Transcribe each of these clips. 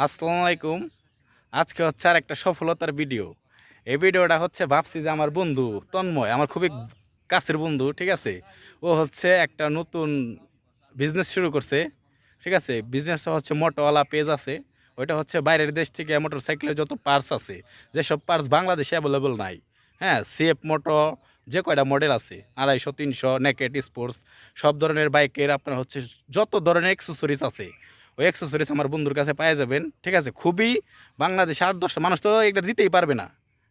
আসসালামু আলাইকুম। আজকে হচ্ছে আর একটা সফলতার ভিডিও। এই ভিডিওটা হচ্ছে ভাবছি যে আমার বন্ধু তন্ময়, আমার খুবই কাছের বন্ধু, ঠিক আছে? ও হচ্ছে একটা নতুন বিজনেস শুরু করছে, ঠিক আছে? বিজনেসটা হচ্ছে মোটোওয়ালা পেজ আছে। ওইটা হচ্ছে বাইরের দেশ থেকে মোটরসাইকেলের যত পার্টস আছে, যেসব পার্টস বাংলাদেশে অ্যাভেলেবল নাই, হ্যাঁ, সিএফ মোটো যে কয়টা মডেল আছে 250, 300, নেকেট, স্পোর্টস, সব ধরনের বাইকের আপনার হচ্ছে যত ধরনের অ্যাক্সেসরিজ আছে, ওই অ্যাক্সেসরিজ আমার বন্ধুর কাছে পাওয়া যাবেন, ঠিক আছে? খুবই বাংলাদেশে 8-10টা মানুষ তো এটা দিতেই পারবে না,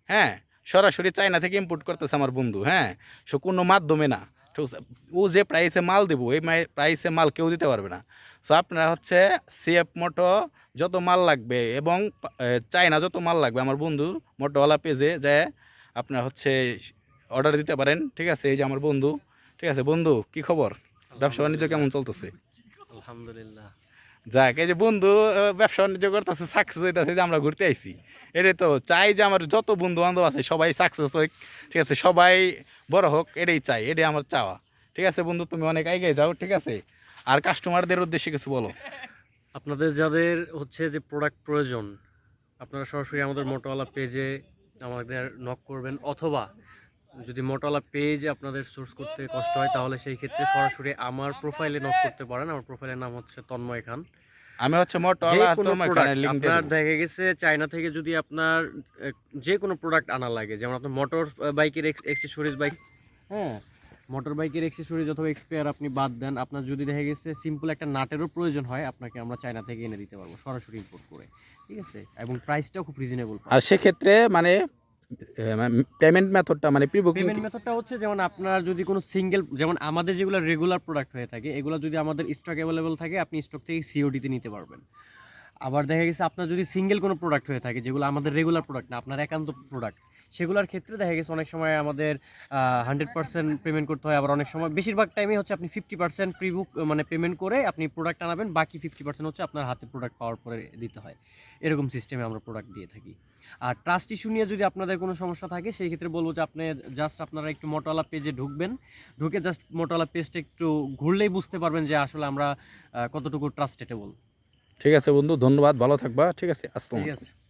হ্যাঁ। সরাসরি চায়না থেকে ইম্পোর্ট করতেছে আমার বন্ধু, হ্যাঁ। সো কোনো মাধ্যমে না, ঠিক আছে? ও যে প্রাইসে মাল দেবো এই প্রাইসে মাল কেউ দিতে পারবে না। সো আপনারা হচ্ছে সিএফ মোটো যত মাল লাগবে এবং চায়না যত মাল লাগবে আমার বন্ধুর মোটোওয়ালা পেজে যায় আপনারা হচ্ছে অর্ডার দিতে পারেন, ঠিক আছে? এই যে আমার বন্ধু, ঠিক আছে? বন্ধু, কি খবর? ব্যবসা বাণিজ্য কেমন চলতেছে? আলহামদুলিল্লাহ। যাক, এই যে বন্ধু ব্যবসা বাণিজ্য করতেছে, সাকসেস হইতেছে, যে আমরা ঘুরতে আইছি, এটাই তো চাই যে আমার যত বন্ধু বান্ধব আছে সবাই সাকসেস হোক, ঠিক আছে? সবাই বড় হোক, এটাই চাই, এটাই আমার চাওয়া, ঠিক আছে? বন্ধু, তুমি অনেক এগিয়ে যাও, ঠিক আছে? আর কাস্টমারদের উদ্দেশ্যে কিছু বলো। আপনাদের যাদের হচ্ছে যে প্রোডাক্ট প্রয়োজন, আপনারা সরাসরি আমাদের মোটোওয়ালা পেজে আমাদের নক করবেন, অথবা যদি মোটোওয়ালা পেজে আপনাদের সোর্স করতে কষ্ট হয় তাহলে সেই ক্ষেত্রে সরাসরি আমার প্রোফাইলে নক করতে পারেন। আমার প্রোফাইলের নাম হচ্ছে তন্ময় খান। আমি হচ্ছে যে মোটরওয়ালা কোনো তোমার এখানে প্রোডাক্ট লিঙ্ক দিয়ে আপনার দেবো। দেখা গেছে চায়না থেকে যদি আপনার যে কোনো প্রোডাক্ট আনা লাগে, যেমন আপনার মোটর বাইকের এক্সেসরিজ বাইক, হ্যাঁ, মোটর বাইকের এক্সেসরিজ অথবা এক্সপেয়ার আপনি বাদ দেন, আপনার যদি দেখা গেছে সিম্পল একটা নাটেরও প্রয়োজন হয়, আপনাকে আমরা চায়না থেকে এনে দিতে পারবো সরাসরি ইম্পোর্ট করে, ঠিক আছে? এবং প্রাইসটাও খুব রিজনেবল আর পাবেন। সেক্ষেত্রে মানে পেমেন্ট মেথডটা মানে প্রি বুকিং। পেমেন্ট মেথডটা হচ্ছে, যেমন আপনার যদি কোনো সিঙ্গেল, যেমন আমাদের যেগুলো রেগুলার প্রোডাক্ট হয়ে থাকে, এগুলো যদি আমাদের স্টক অ্যাভেলেবল থাকে, আপনি স্টক থেকে সিওডিতে নিতে পারবেন। আবার দেখা গেছে আপনার যদি সিঙ্গেল কোনো প্রোডাক্ট হয়ে থাকে, যেগুলো আমাদের রেগুলার প্রোডাক্ট না, আপনার একান্ত প্রোডাক্ট, সেগুলোর ক্ষেত্রে দেখা গেছে অনেক সময় আমাদের 100% পেমেন্ট করতে হয়। আবার অনেক সময়, বেশিরভাগ টাইমে হচ্ছে আপনি 50% প্রি বুক মানে পেমেন্ট করে আপনি প্রোডাক্ট আনাবেন, বাকি 50% হচ্ছে আপনার হাতে প্রোডাক্ট পাওয়ার পরে দিতে হয়। এরকম সিস্টেমে আমরা প্রোডাক্ট দিয়ে থাকি। আর ট্রাস্ট ইস্যু নিয়ে যদি আপনাদের কোনো সমস্যা থাকে, সেই ক্ষেত্রে বলবো যে আপনি জাস্ট আপনারা একটু মোটোওয়ালা পেজে ঢুকবেন, ঢুকে জাস্ট মোটোওয়ালা পেজটা একটু ঘুরলেই বুঝতে পারবেন যে আসলে আমরা কতটুকু ট্রাস্টেটেবল। ঠিক আছে বন্ধু, ধন্যবাদ, ভালো থাকবা, ঠিক আছে? আসসালামু ঠিক আলাইকুম। আছে।